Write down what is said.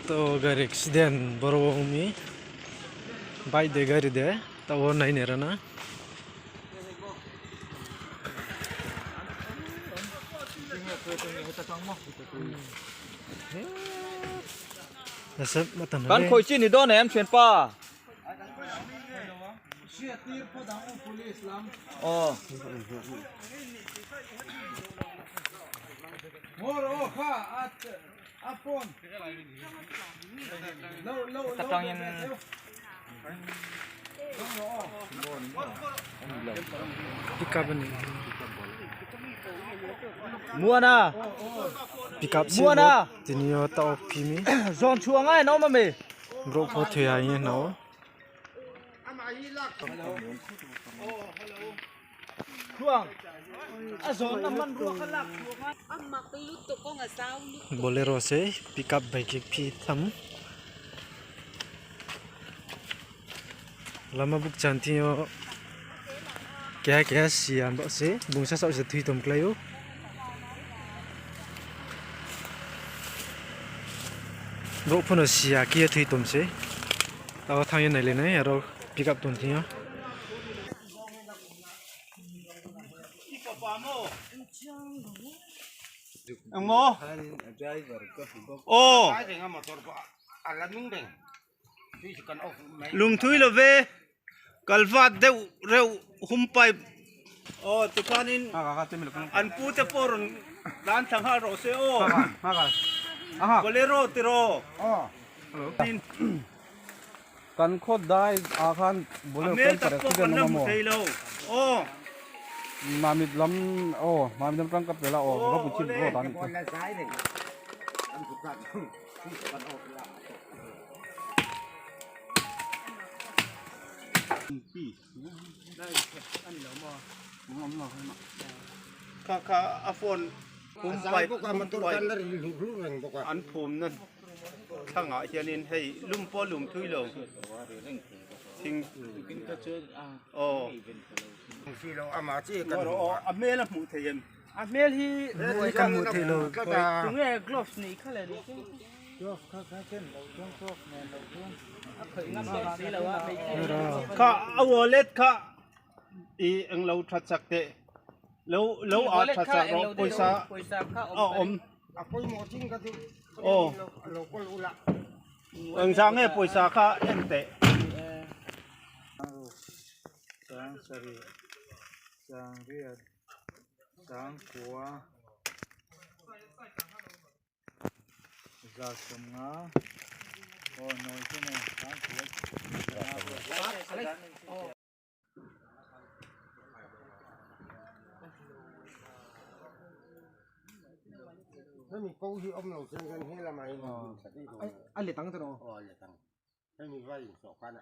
तो गाड़ी एक्सीडेंट बरो मी बाइक दे गाड़ी दे तो वो नहीं नेरा ना सब मतलबกันคุยจีนนี่โดนแหนมเชียนป้าอ๋อตะตองยังपिकअप नहींมัวนะ पिकअप से mua na तीनियों तो की में ซอนชัวง่ายน้องมาเม ब्रो बहुत है ये ना ช่วงซอนน้ำมันรัวขลัก बोलेरो से पिकअप बाइक भी थम लम्बा बुक जानती हो क्या क्या सियान बसे बुंसा सब से थी तुम क्लायो ब्रो फोन सिया किया थी तुमसे ताऊ थांगे नहीं लेना है यारो पिकअप तुम थी हो anh mô ô lùng thui là về cần phát đều rêu hum pai ô tụi con in anh pu te porun dan thằng ha ro se ô bolero tiroกันโคตรได้อาคารบุญ anh เป็ mê นแต่ tập ที่ cô เดิน con มา năm โม thầy lâu ô มามิดล้ำโอ้มามิดล้ำกับเดี๋ยวเราออกรบบุญชินโอ้ตอนนี้ ค่ะอาฟอนผมไปผมไปอันผมนั่นข้างหน้าเชียนินให้ลุ่มป้อลุ่มทุยลงทิ้งโอ้ที่เราอามาจีกันอาเมลหมูเทียนอาเมลที่ कम होते लोग ตรงนี้กลอฟนี่เขาเลยนี่ค่ะเอาวอลเล็ตค่ะอีอังเราทัดสักเตะแล้วอาทัดสักเราปอยซาอ๋ออมโอ้อังสังเงปอยซาค่ะเอ็นเตะสังสรีสังเรียดสังขัวจากสมงาโอ้น้อยใช่ไหมสังขัวไม่มีกู้ที่อมเราเชิงกันให้ละไหมอันเหลือตังค์ตัวน้องอ๋อเหลือตังค์ไม่มีไว้สองพันอ่ะ